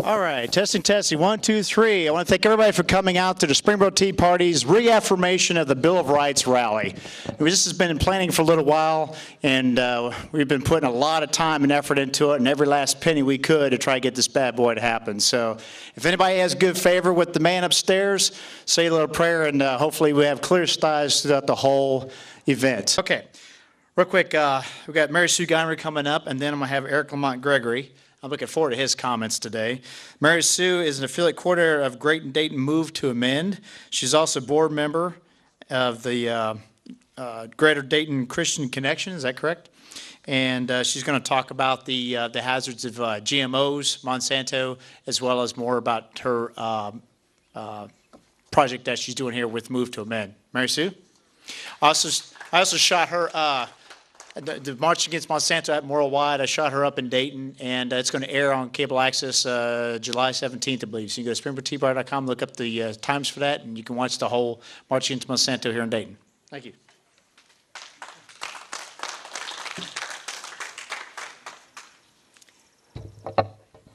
All right, testing, testing, 1, 2, 3. I want to thank everybody for coming out to the Springboro Tea Party's Reaffirmation of the Bill of Rights rally. This has been in planning for a little while, and we've been putting a lot of time and effort into it, and every last penny we could to try to get this bad boy to happen. So if anybody has good favor with the man upstairs, say a little prayer, and hopefully we have clear skies throughout the whole event. Okay, real quick, we've got Mary Sue Gmeiner coming up, and then I'm going to have Eric Lamont Gregory. I'm looking forward to his comments today. Mary Sue is an affiliate coordinator of Great Dayton Move to Amend. She's also a board member of the Greater Dayton Christian Connection, is that correct? And she's going to talk about the hazards of GMOs, Monsanto, as well as more about her project that she's doing here with Move to Amend. Mary Sue? I also shot her the March Against Monsanto at Worldwide. I shot her up in Dayton, and it's going to air on cable access July 17th, I believe. So you can go to springborotbar.com, look up the times for that, and you can watch the whole March Against Monsanto here in Dayton. Thank you.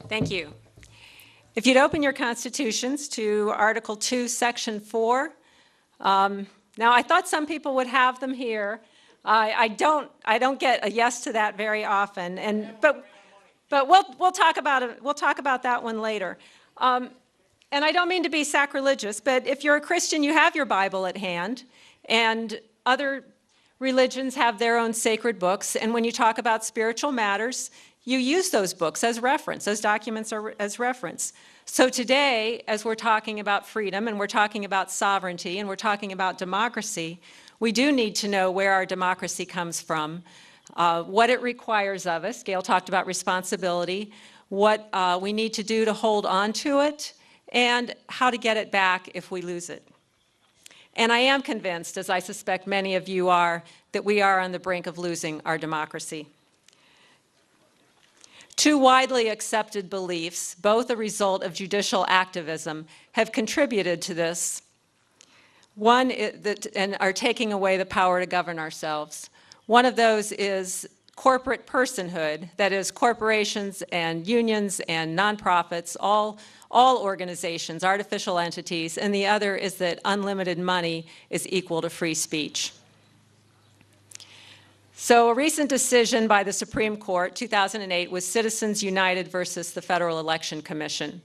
Thank you. If you'd open your constitutions to Article 2, Section 4. Now, I thought some people would have them here. I don't get a yes to that very often, but we'll talk about it. We'll talk about that one later. And I don't mean to be sacrilegious, but if you're a Christian, you have your Bible at hand, and other religions have their own sacred books. And when you talk about spiritual matters, you use those books as reference. Those documents are as reference. So today, as we're talking about freedom, and we're talking about sovereignty, and we're talking about democracy, we do need to know where our democracy comes from, what it requires of us. Gail talked about responsibility, what we need to do to hold on to it, and how to get it back if we lose it. And I am convinced, as I suspect many of you are, that we are on the brink of losing our democracy. Two widely accepted beliefs, both a result of judicial activism, have contributed to this. One and are taking away the power to govern ourselves. One of those is corporate personhood, that is corporations and unions and nonprofits, all organizations, artificial entities, and the other is that unlimited money is equal to free speech. So a recent decision by the Supreme Court, 2008, was Citizens United versus the Federal Election Commission.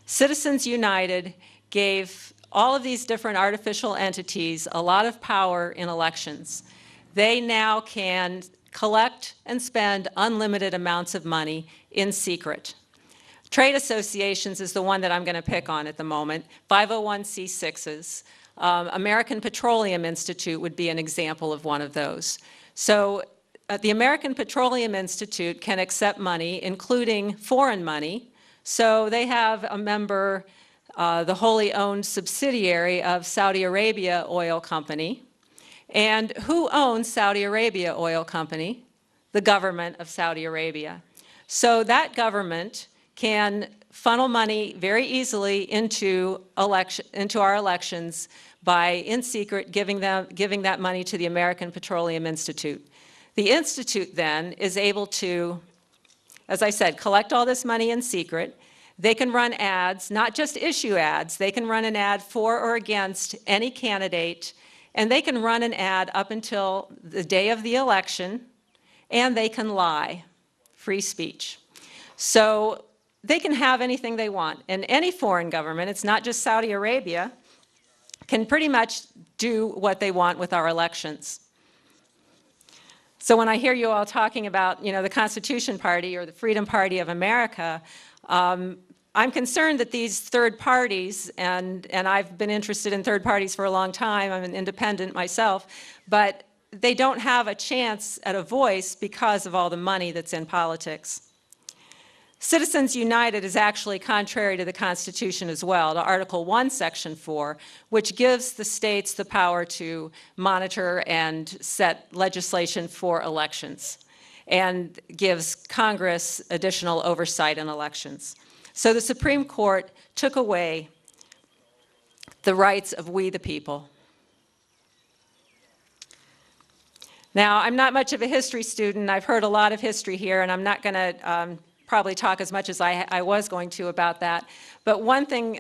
Citizens United gave all of these different artificial entities a lot of power in elections. They now can collect and spend unlimited amounts of money in secret. Trade associations is the one that I'm going to pick on at the moment, 501c6s. American Petroleum Institute would be an example of one of those. So the American Petroleum Institute can accept money, including foreign money. So they have a member, the wholly owned subsidiary of Saudi Arabia Oil Company. And who owns Saudi Arabia Oil Company? The government of Saudi Arabia. So that government can funnel money very easily into our elections by, in secret, giving that money to the American Petroleum Institute. The Institute then is able to, as I said, collect all this money in secret. They can run ads, not just issue ads. They can run an ad for or against any candidate, and they can run an ad up until the day of the election, and they can lie. Free speech. So they can have anything they want. And any foreign government, it's not just Saudi Arabia, can pretty much do what they want with our elections. So when I hear you all talking about, the Constitution Party or the Freedom Party of America, I'm concerned that these third parties, and I've been interested in third parties for a long time, I'm an independent myself, but they don't have a chance at a voice because of all the money that's in politics. Citizens United is actually contrary to the Constitution as well, to Article 1, Section 4, which gives the states the power to monitor and set legislation for elections and gives Congress additional oversight in elections. So the Supreme Court took away the rights of we the people. Now, I'm not much of a history student. I've heard a lot of history here, and I'm not going to probably talk as much as I was going to about that. But one thing,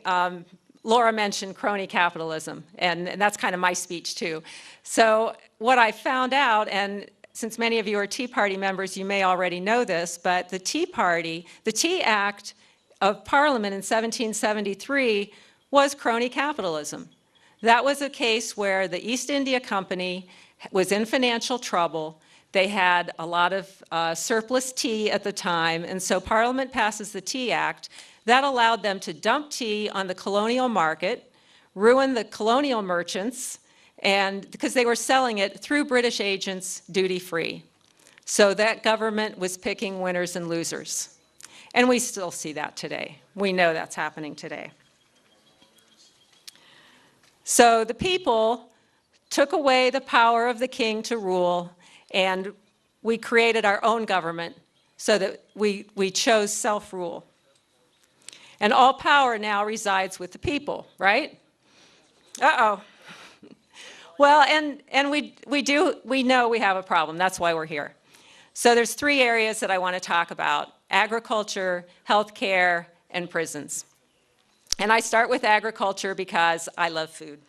Laura mentioned crony capitalism, and that's kind of my speech too. So what I found out, and since many of you are Tea Party members, you may already know this, but the Tea Party, the Tea Act of Parliament in 1773 was crony capitalism. That was a case where the East India Company was in financial trouble. They had a lot of surplus tea at the time, and so Parliament passes the Tea Act. That allowed them to dump tea on the colonial market, ruin the colonial merchants, and because they were selling it through British agents duty-free. So that government was picking winners and losers. And we still see that today. We know that's happening today. So the people took away the power of the king to rule, and we created our own government so that we chose self-rule. And all power now resides with the people, right? Uh-oh. Well, and we know we have a problem. That's why we're here. So there's 3 areas that I want to talk about: agriculture, healthcare, and prisons. And I start with agriculture because I love food.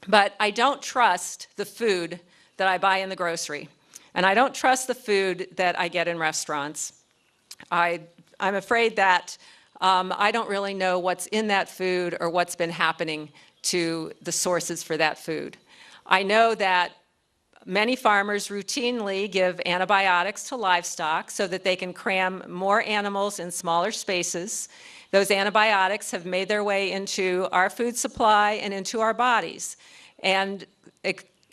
But I don't trust the food that I buy in the grocery. And I don't trust the food that I get in restaurants. I'm afraid that I don't really know what's in that food or what's been happening to the sources for that food. I know that many farmers routinely give antibiotics to livestock so that they can cram more animals in smaller spaces. Those antibiotics have made their way into our food supply and into our bodies. And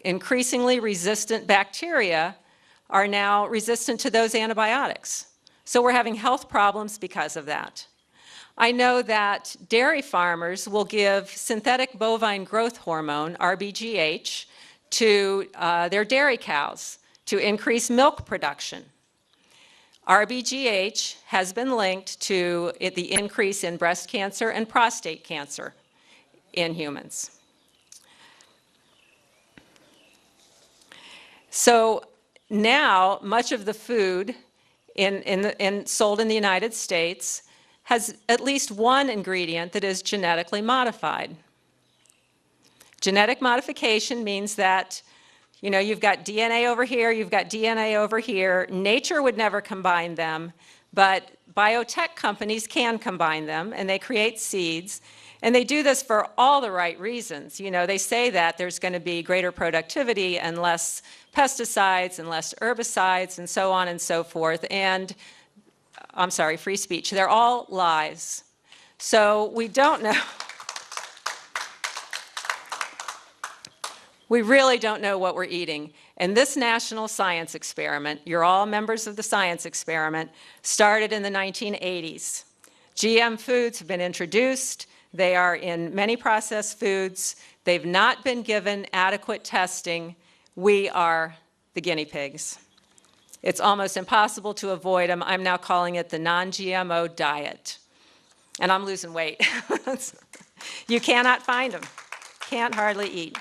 increasingly resistant bacteria are now resistant to those antibiotics. So we're having health problems because of that. I know that dairy farmers will give synthetic bovine growth hormone, RBGH, to their dairy cows to increase milk production. RBGH has been linked to the increase in breast cancer and prostate cancer in humans. So now much of the food sold in the United States has at least one ingredient that is genetically modified. Genetic modification means that, you know, you've got DNA over here, you've got DNA over here. Nature would never combine them, but biotech companies can combine them, and they create seeds. And they do this for all the right reasons. You know, they say that there's going to be greater productivity and less pesticides and less herbicides and so on and so forth. And, I'm sorry, free speech. They're all lies. So we don't know. We really don't know what we're eating. And this national science experiment, you're all members of the science experiment, started in the 1980s. GM foods have been introduced. They are in many processed foods. They've not been given adequate testing. We are the guinea pigs. It's almost impossible to avoid them. I'm now calling it the non-GMO diet. And I'm losing weight. You cannot find them. Can't hardly eat.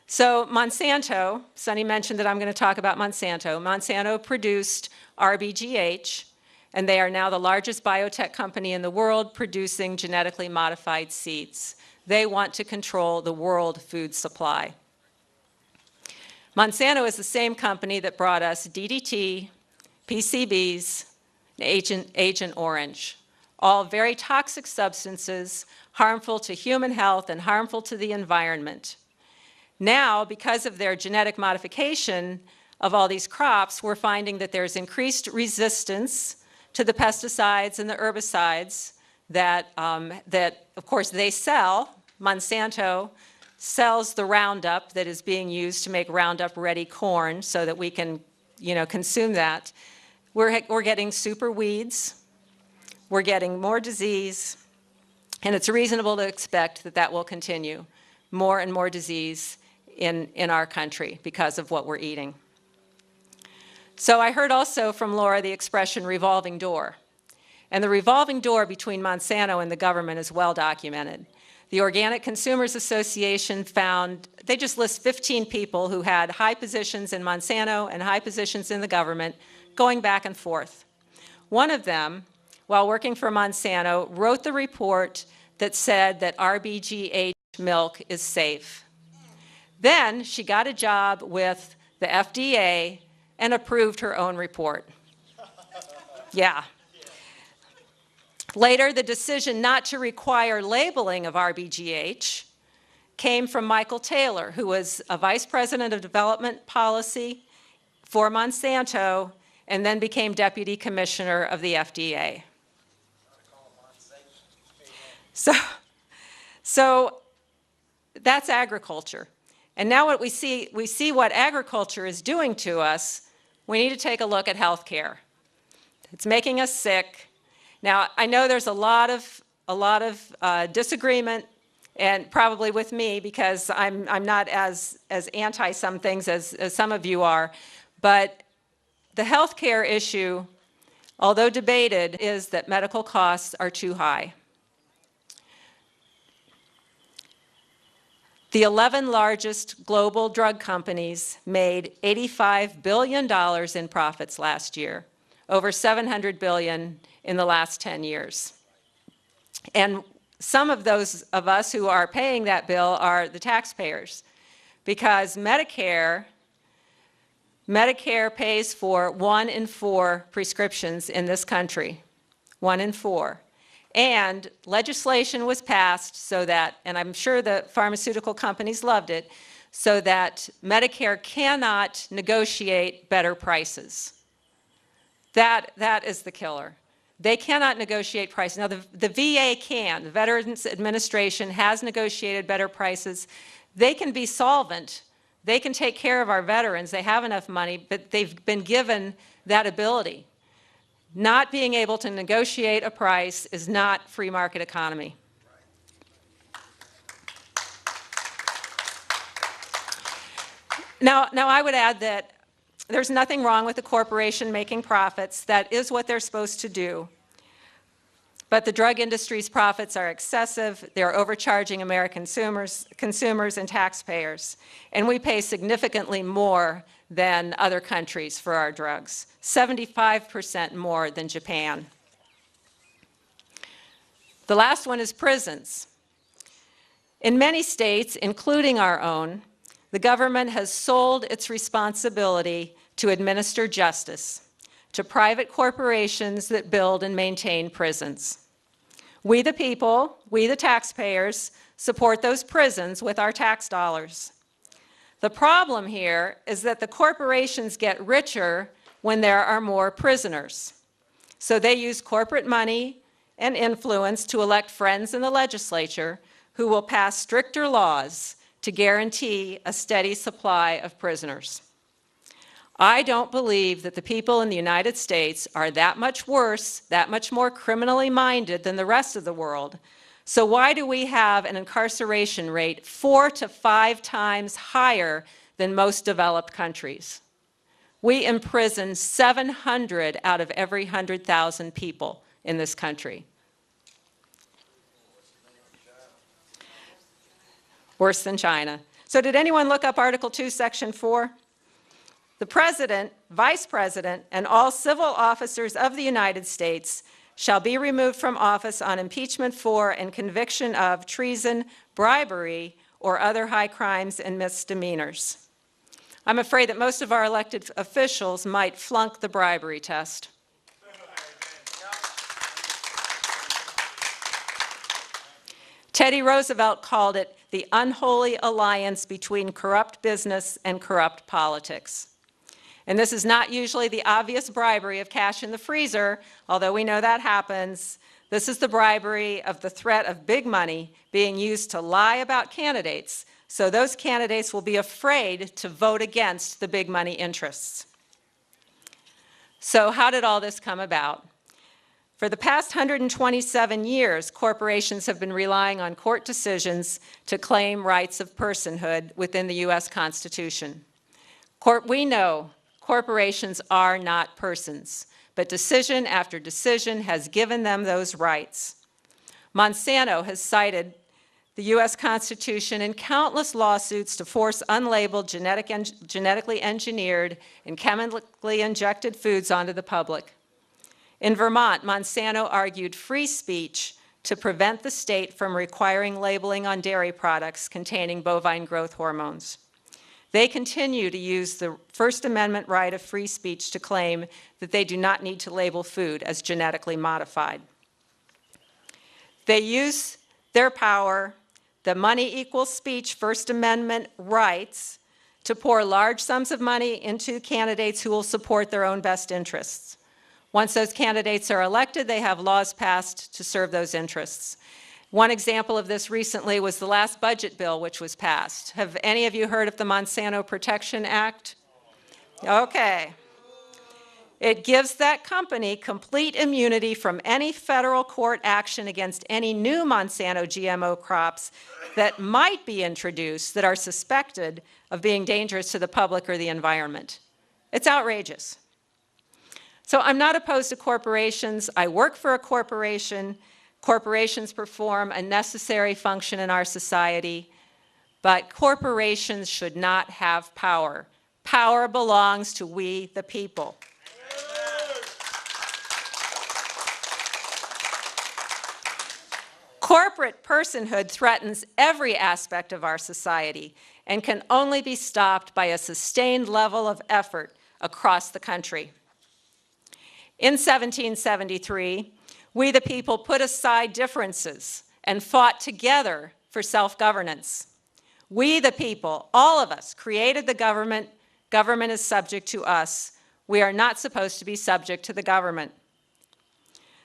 So Monsanto, Sonny mentioned that I'm going to talk about Monsanto. Monsanto produced RBGH, and they are now the largest biotech company in the world producing genetically modified seeds. They want to control the world food supply. Monsanto is the same company that brought us DDT, PCBs, and Agent Orange, all very toxic substances, harmful to human health and harmful to the environment. Now, because of their genetic modification of all these crops, we're finding that there's increased resistance to the pesticides and the herbicides that of course, they sell. Monsanto sells the Roundup that is being used to make Roundup-ready corn so that we can, consume that. We're getting super weeds. We're getting more disease. And it's reasonable to expect that that will continue. More and more disease in our country because of what we're eating. So I heard also from Laura the expression revolving door. And the revolving door between Monsanto and the government is well documented. The Organic Consumers Association found, they just list 15 people who had high positions in Monsanto and high positions in the government going back and forth. One of them, while working for Monsanto, wrote the report that said that RBGH milk is safe. Then she got a job with the FDA and approved her own report. Yeah. Later, the decision not to require labeling of RBGH came from Michael Taylor, who was a vice president of development policy for Monsanto and then became deputy commissioner of the FDA. So that's agriculture. And now what we see what agriculture is doing to us. We need to take a look at healthcare. It's making us sick. Now, I know there's a lot of disagreement, and probably with me, because I'm not as anti some things as some of you are, but the healthcare issue, although debated, is that medical costs are too high. The 11 largest global drug companies made $85 billion in profits last year, over $700 billion in the last 10 years. And some of those of us who are paying that bill are the taxpayers, because Medicare pays for 1 in 4 prescriptions in this country, 1 in 4. And legislation was passed so that, and I'm sure the pharmaceutical companies loved it, so that Medicare cannot negotiate better prices. That is the killer. They cannot negotiate prices. Now, the VA can. The Veterans Administration has negotiated better prices. They can be solvent. They can take care of our veterans. They have enough money, but they've been given that ability. Not being able to negotiate a price is not free market economy. Now I would add that there's nothing wrong with a corporation making profits. That is what they're supposed to do. But the drug industry's profits are excessive. They're overcharging American consumers and taxpayers. And we pay significantly more than other countries for our drugs, 75% more than Japan. The last one is prisons. In many states, including our own, the government has sold its responsibility to administer justice to private corporations that build and maintain prisons. We the people, we the taxpayers, support those prisons with our tax dollars. The problem here is that the corporations get richer when there are more prisoners. So they use corporate money and influence to elect friends in the legislature who will pass stricter laws to guarantee a steady supply of prisoners. I don't believe that the people in the United States are that much worse, that much more criminally minded than the rest of the world. So why do we have an incarceration rate 4 to 5 times higher than most developed countries? We imprison 700 out of every 100,000 people in this country. Worse than China. So did anyone look up Article 2, Section 4? The President, Vice President, and all civil officers of the United States shall be removed from office on impeachment for and conviction of treason, bribery, or other high crimes and misdemeanors. I'm afraid that most of our elected officials might flunk the bribery test. Teddy Roosevelt called it the unholy alliance between corrupt business and corrupt politics. And this is not usually the obvious bribery of cash in the freezer, although we know that happens. This is the bribery of the threat of big money being used to lie about candidates, so those candidates will be afraid to vote against the big money interests. So how did all this come about? For the past 127 years, corporations have been relying on court decisions to claim rights of personhood within the U.S. Constitution. We know corporations are not persons, but decision after decision has given them those rights. Monsanto has cited the U.S. Constitution in countless lawsuits to force unlabeled, genetically engineered, and chemically injected foods onto the public. In Vermont, Monsanto argued free speech to prevent the state from requiring labeling on dairy products containing bovine growth hormones. They continue to use the First Amendment right of free speech to claim that they do not need to label food as genetically modified. They use their power, the money equals speech First Amendment rights, to pour large sums of money into candidates who will support their own best interests. Once those candidates are elected, they have laws passed to serve those interests. One example of this recently was the last budget bill which was passed. Have any of you heard of the Monsanto Protection Act? Okay. It gives that company complete immunity from any federal court action against any new Monsanto GMO crops that might be introduced that are suspected of being dangerous to the public or the environment. It's outrageous. So I'm not opposed to corporations. I work for a corporation. Corporations perform a necessary function in our society, but corporations should not have power. Power belongs to we, the people. Corporate personhood threatens every aspect of our society and can only be stopped by a sustained level of effort across the country. In 1773, we the people put aside differences and fought together for self-governance. We the people, all of us, created the government. Government is subject to us. We are not supposed to be subject to the government.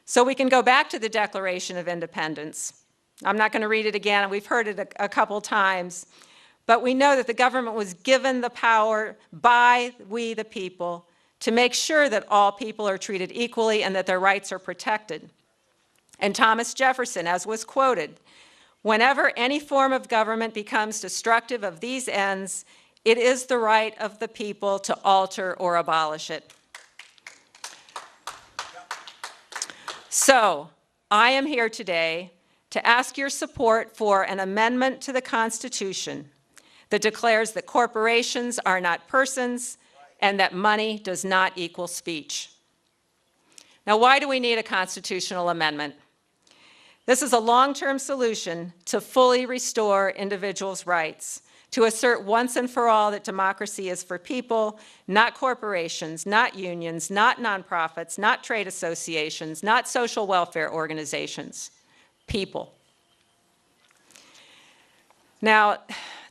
So we can go back to the Declaration of Independence. I'm not going to read it again. We've heard it a couple times. But we know that the government was given the power by we the people to make sure that all people are treated equally and that their rights are protected. And Thomas Jefferson, as was quoted, whenever any form of government becomes destructive of these ends, it is the right of the people to alter or abolish it. So, I am here today to ask your support for an amendment to the Constitution that declares that corporations are not persons and that money does not equal speech. Now, why do we need a constitutional amendment? This is a long-term solution to fully restore individuals' rights, to assert once and for all that democracy is for people, not corporations, not unions, not nonprofits, not trade associations, not social welfare organizations, people. Now,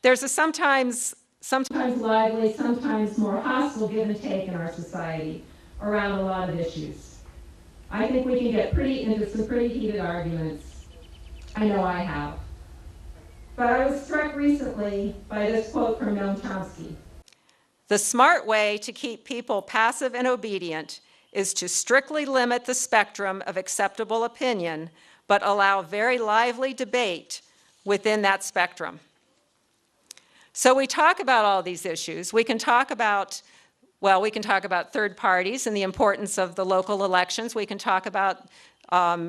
there's a sometimes lively, sometimes more hostile give and take in our society around a lot of issues. I think we can get into some pretty heated arguments. I know I have. But I was struck recently by this quote from Noam Chomsky. The smart way to keep people passive and obedient is to strictly limit the spectrum of acceptable opinion, but allow very lively debate within that spectrum. So we talk about all these issues. We can talk about third parties and the importance of the local elections. We can talk about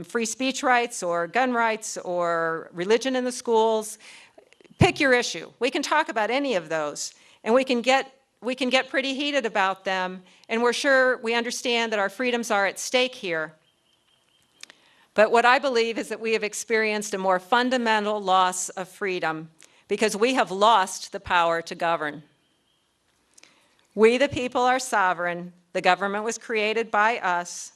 free speech rights or gun rights or religion in the schools. Pick your issue. We can talk about any of those, and we can get pretty heated about them, and we're sure we understand that our freedoms are at stake here. But what I believe is that we have experienced a more fundamental loss of freedom because we have lost the power to govern. We, the people, are sovereign. The government was created by us,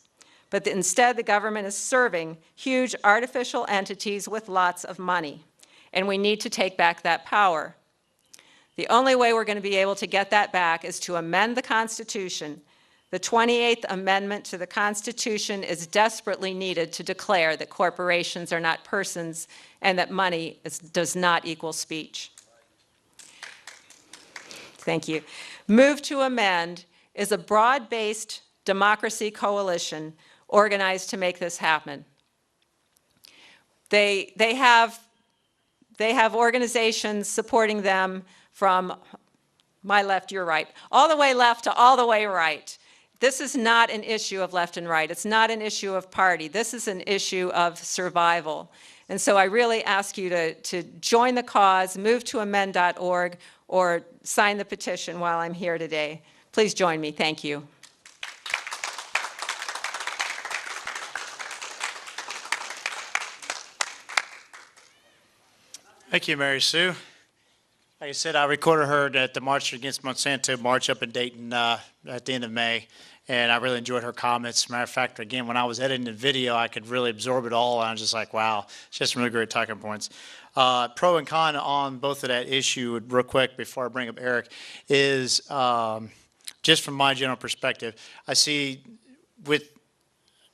but instead the government is serving huge artificial entities with lots of money, and we need to take back that power. The only way we're going to be able to get that back is to amend the Constitution. The 28th Amendment to the Constitution is desperately needed to declare that corporations are not persons and that money does not equal speech. Thank you. Move to Amend is a broad-based democracy coalition organized to make this happen. They have organizations supporting them from my left, your right, all the way left to all the way right. This is not an issue of left and right. It's not an issue of party. This is an issue of survival. And so I really ask you to join the cause, move to amend.org, or sign the petition while I'm here today. Please join me. Thank you. Thank you, Mary Sue. Like I said, I recorded her at the March Against Monsanto march up in Dayton at the end of May, and I really enjoyed her comments. Matter of fact, again, when I was editing the video, I could really absorb it all, and I was just like, wow, she has some really great talking points. Pro and con on both of that issue, real quick, before I bring up Eric, is just from my general perspective, I see with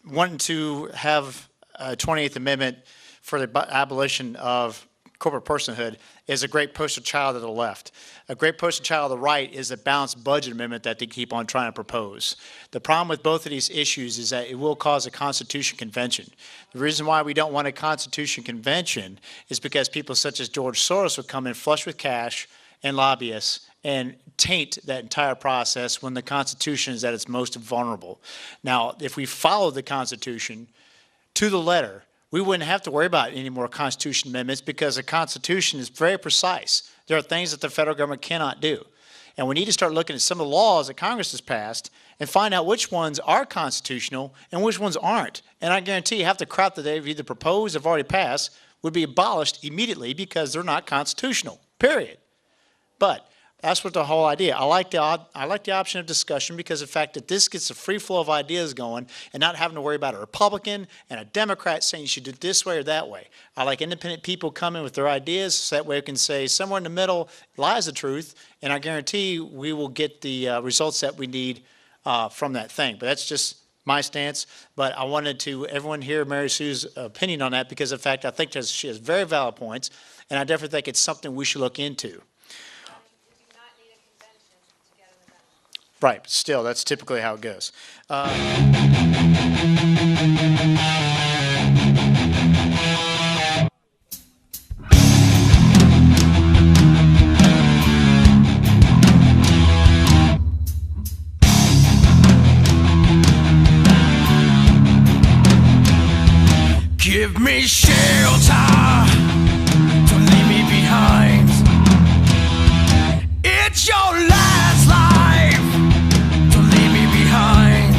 wanting to have a 28th Amendment for the abolition of corporate personhood is a great poster child of the left. A great poster child of the right is a balanced budget amendment that they keep on trying to propose. The problem with both of these issues is that it will cause a Constitution Convention. The reason why we don't want a Constitution Convention is because people such as George Soros would come in flush with cash and lobbyists and taint that entire process when the Constitution is at its most vulnerable. Now, if we follow the Constitution to the letter, we wouldn't have to worry about any more Constitution amendments because the Constitution is very precise. There are things that the federal government cannot do. And we need to start looking at some of the laws that Congress has passed and find out which ones are constitutional and which ones aren't. And I guarantee you half the crap that they've either proposed or have already passed would be abolished immediately because they're not constitutional, period. But that's what the whole idea. I like the option of discussion because of the fact that this gets a free flow of ideas going and not having to worry about a Republican and a Democrat saying you should do it this way or that way. I like independent people coming with their ideas so that way we can say somewhere in the middle lies the truth, and I guarantee we will get the results that we need from that thing. But that's just my stance. But I wanted to everyone hear Mary Sue's opinion on that because of the fact I think she has very valid points, and I definitely think it's something we should look into. Right, but still, that's typically how it goes. Give me shelter, don't leave me behind. It's your last life, don't leave me behind.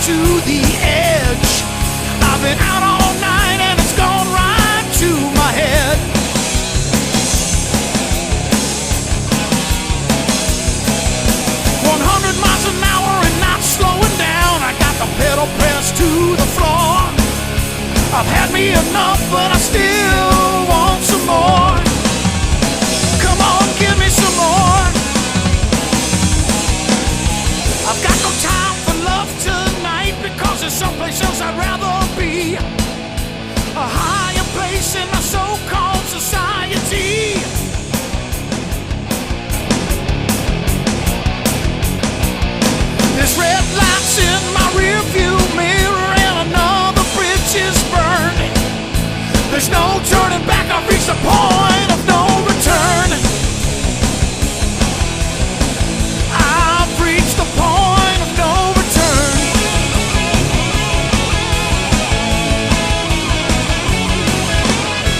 to the edge. I've been out all night and it's gone right to my head. Miles an hour and not slowing down. I got the pedal pressed to the floor. I've had me enough, but I still want some more. Come on, give me some more. I've got no time for love tonight, because there's someplace else I'd rather be. A higher place in my so-called society. There's red lights in my rearview mirror and another bridge is burning. There's no turning back, I've reached the point of no return. I've reached the point of no return.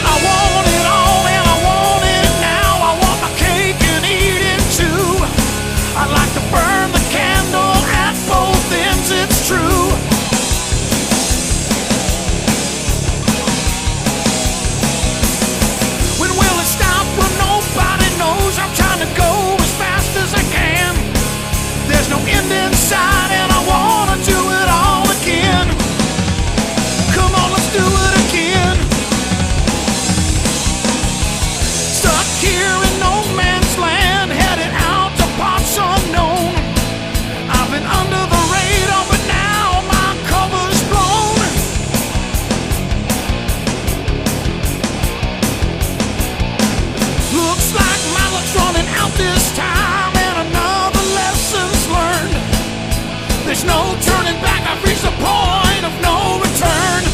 I want it all and I want it now. I want my cake and eat it too. I'd like to burn the candle at both ends, it's true. When will it stop? Well, nobody knows. I'm trying to go as fast as I can. There's no end in sight and I wanna do it all again. Come on, let's do it again. Stuck here in no man's land, headed out to parts unknown. I've been under the radar, but now my cover's blown. Looks like my luck's running out this time, and another lesson's learned. There's no turning back, I've reached the point of no return.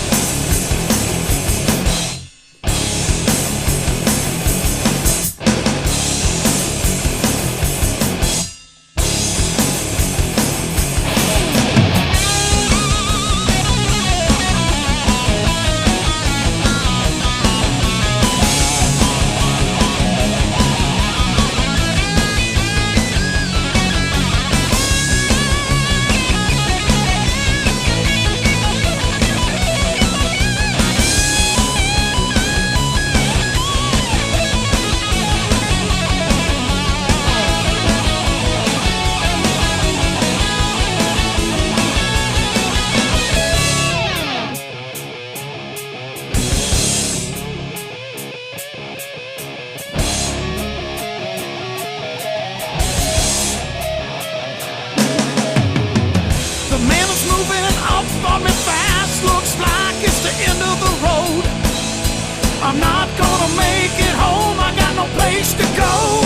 I'm not gonna make it home, I got no place to go.